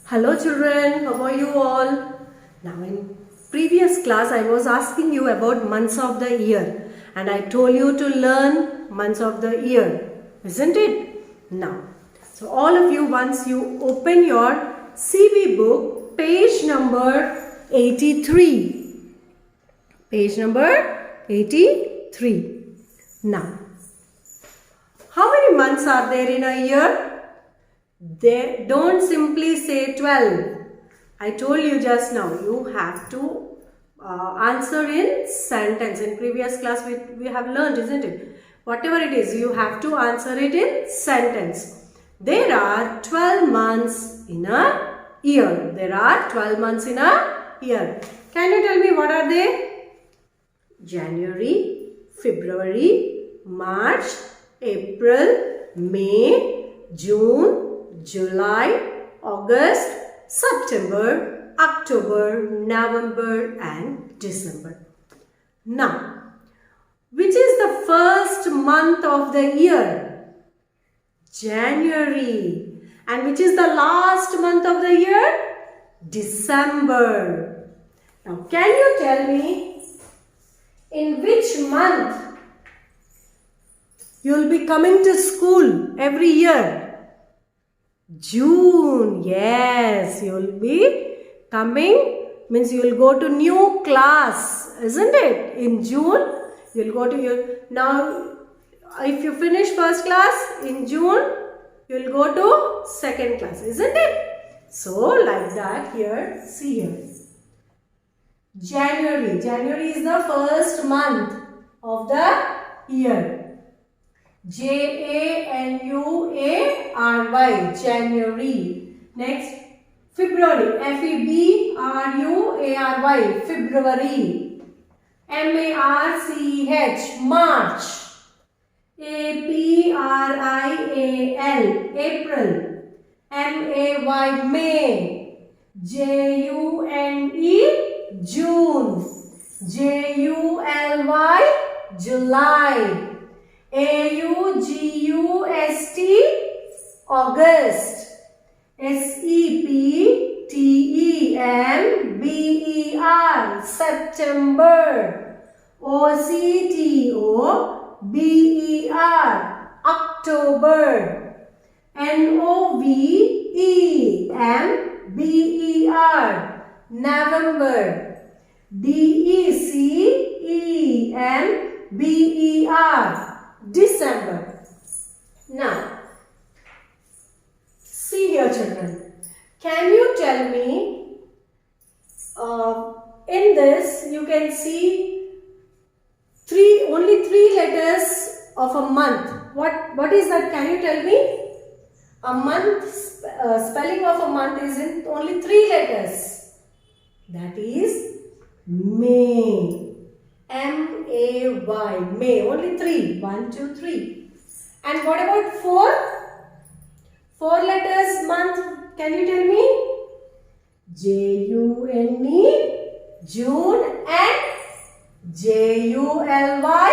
Hello children, how are you all? Now in previous class I was asking you about months of the year and I told you to learn months of the year, isn't it? Now, so all of you, once you open your CB book, page number 83. Page number 83. Now, how many months are there in a year? They don't simply say 12. I told you just now, you have to answer in sentence. In previous class we have learned, isn't it? Whatever it is, you have to answer it in sentence. There are 12 months in a year. There are 12 months in a year. Can you tell me what are they? January, February, March, April, May, June, July, August, September, October, November and December. Now, which is the first month of the year? January. And which is the last month of the year? December. Now, can you tell me in which month you will be coming to school every year? June. Yes, you will be coming, means you will go to new class, isn't it? In June, you will go to your, now if you finish first class, in June, you will go to second class, isn't it? So, like that here, see here. January. January is the first month of the year. January, January. Next, February, February, February. March, March. April, April. May. June. July. August, August. September, September. October. November. December. Now, see here children, can you tell me, in this you can see only three letters of a month. What is that? Can you tell me? A month, spelling of a month is in only three letters. That is May. M-A-Y, May, only three. 1, 2, 3. And what about four? Four letters month, can you tell me? J-U-N-E, June, and J-U-L-Y,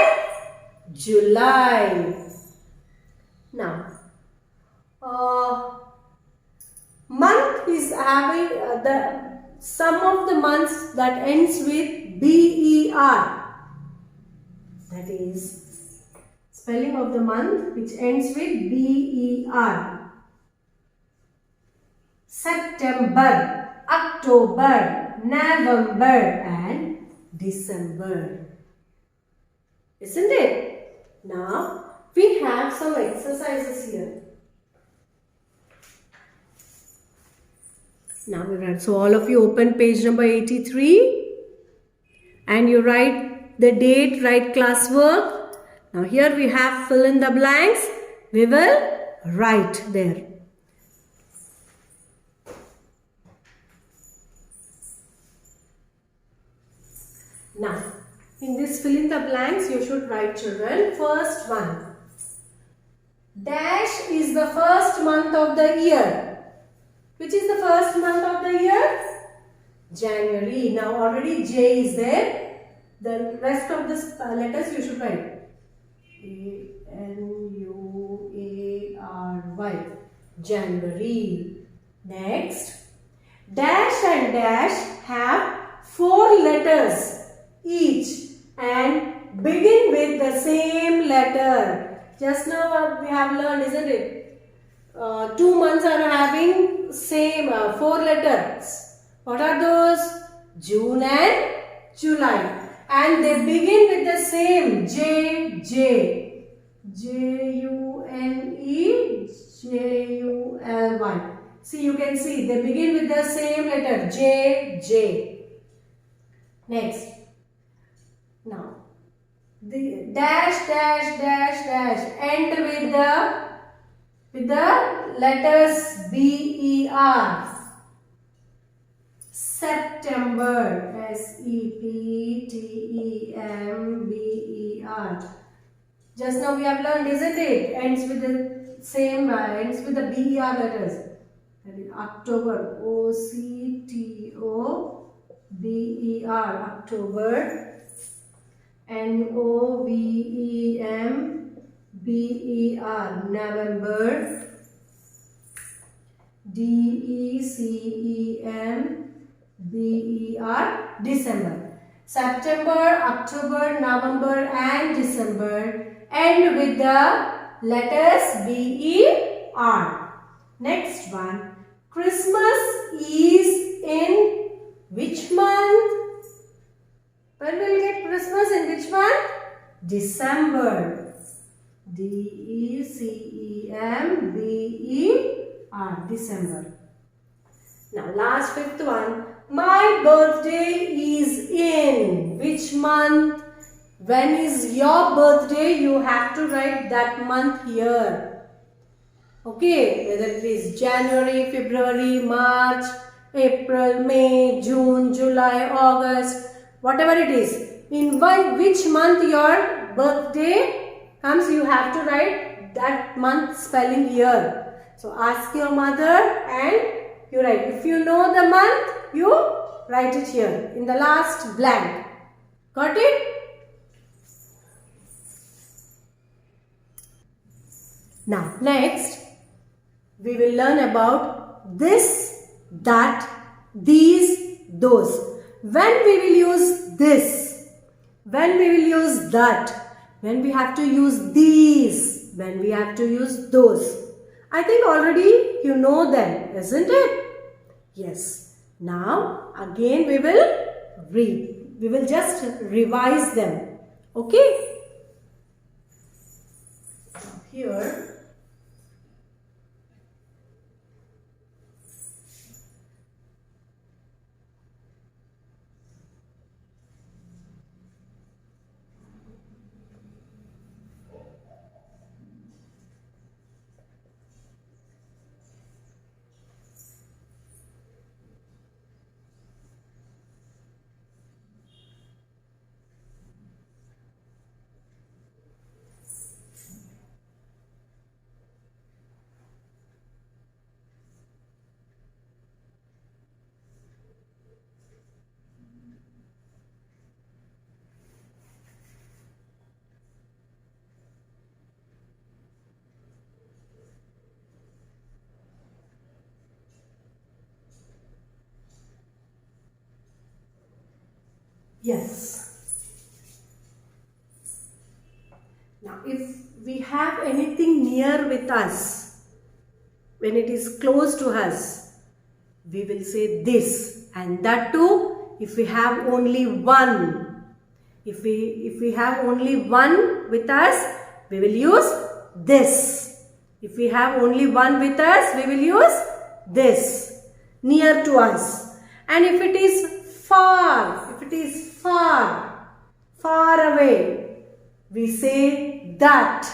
July. Now, month is having some of the months that ends with B-E-R. That is spelling of the month which ends with B-E-R. September, October, November and December. Isn't it? Now, we have some exercises here. Now we write. So all of you open page number 83 and you write the date, write classwork. Now here we have fill in the blanks. We will write there. Now in this fill in the blanks you should write children. First one. Dash is the first month of the year. Which is the first month of the year? January. Now already J is there. The rest of the letters you should write. A-N-U-A-R-Y. January. Next, Dash and dash have 4 letters each and begin with the same letter. Just now we have learned, isn't it? 2 months are having same 4 letters. What are those? June and July. And they begin with the same J, J-U-N-E, J-U-L-Y. See, you can see they begin with the same letter J. Next. Now, the dash, dash, dash, dash end with the letters B-E-R. September, S-E-P-T-E-M-B-E-R. Just now we have learned, isn't it? Ends with the same, ends with the B-E-R letters. That is October, O-C-T-O-B-E-R, October. November, November. D-E-C-E-M-B-E-R, December. September, October, November and December end with the letters B-E-R. Next one. Christmas is in which month? When will we get Christmas? In which month? December. D-E-C-E-M-B-E-R, December. Now last 5th one. My birthday is in which month? When is your birthday? You have to write that month here. Okay, whether it is January, February, March, April, May, June, July, August, whatever it is. In which month your birthday comes, you have to write that month spelling here. So ask your mother and you write. If you know the month, you write it here in the last blank. Got it? Now next we will learn about this, that, these, those. When we will use this, when we will use that, when we have to use these, when we have to use those. I think already you know them, isn't it? Yes. Now again we will read. We will just revise them. Okay? Here yes. Now if we have anything near with us, when it is close to us, we will say this, and that too if we have only one. If we have only one with us, we will use this. If we have only one with us, we will use this, near to us. And if it is far, far away, we say that.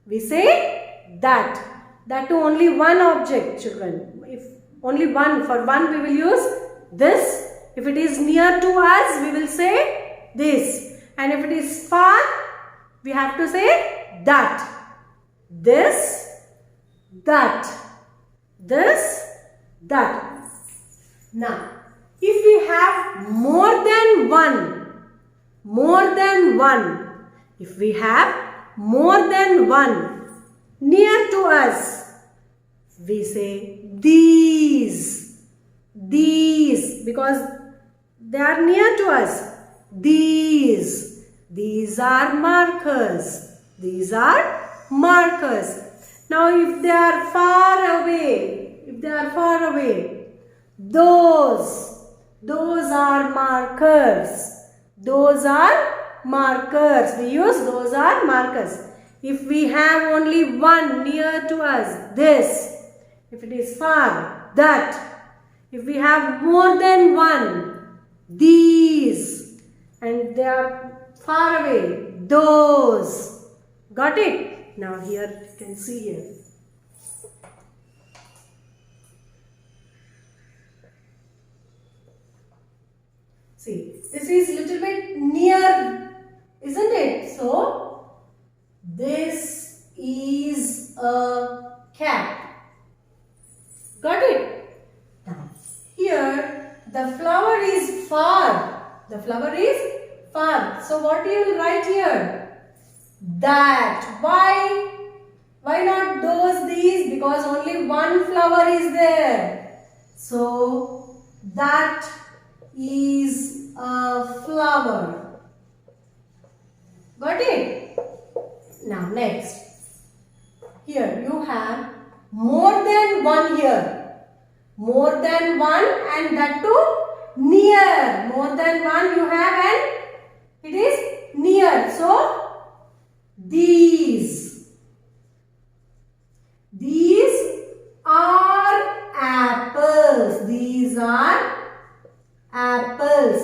We say that. That too only one object, children. If only one, for one we will use this. If it is near to us, we will say this. And if it is far, we have to say that. This, that. This, that. Now, if we have more than one, if we have more than one near to us, we say these. because they are near to us. These are markers. These are markers. Now if they are far away, those are markers. Those are markers. We use those are markers. If we have only one near to us, this. If it is far, that. If we have more than one, these. And they are far away, those. Got it? Now here you can see here. See, this is little bit near, isn't it? So, this is a cat. Got it? Now, here the flower is far. The flower is far. So, what you will write here? That. Why? Why not those, these? Because only one flower is there. So, that is a flower. Got it? Now next. Here you have more than one here. More than one and that too near. More than one you have and it is near. So these are apples. These are apples.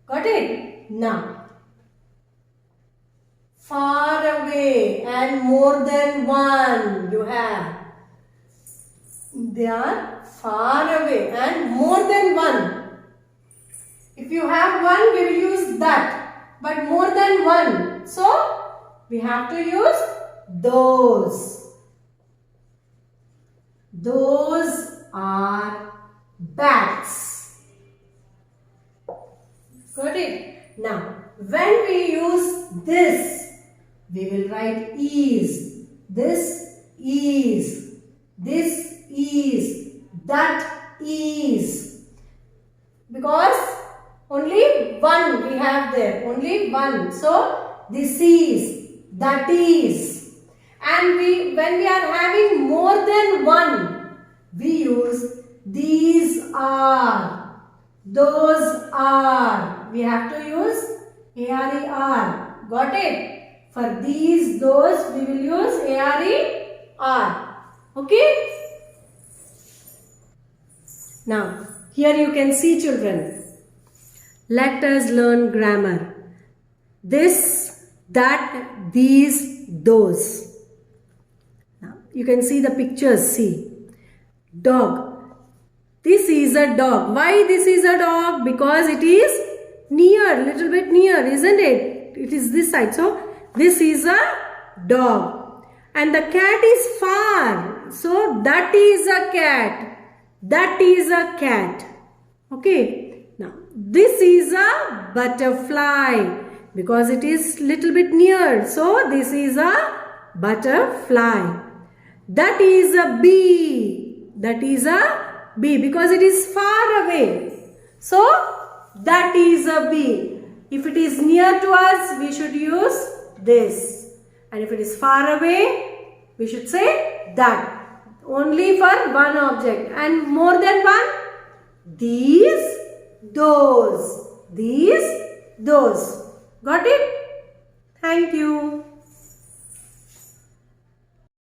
Got it? Now, far away and more than one you have. They are far away and more than one. If you have one, we will use that. But more than one. So, we have to use those. Those are bats. Got it? Now, when we use this, we will write is. This is. This is. That is. Because only one we have there. Only one. So, this is. That is. And when we are having more than one, we use these are. Those are. We have to use ARER. Got it? For these, those, we will use ARER. Okay? Now, here you can see children. Let us learn grammar. This, that, these, those. Now, you can see the pictures. See. Dog. This is a dog. Why this is a dog? Because it is near, little bit near, isn't it? It is this side. So, this is a dog. And the cat is far. So, that is a cat. That is a cat. Okay. Now, this is a butterfly. Because it is little bit near. So, this is a butterfly. That is a bee. That is a bee because it is far away. So, that is a bee. If it is near to us, we should use this. And if it is far away, we should say that. Only for one object. And more than one, these, those. These, those. Got it? Thank you.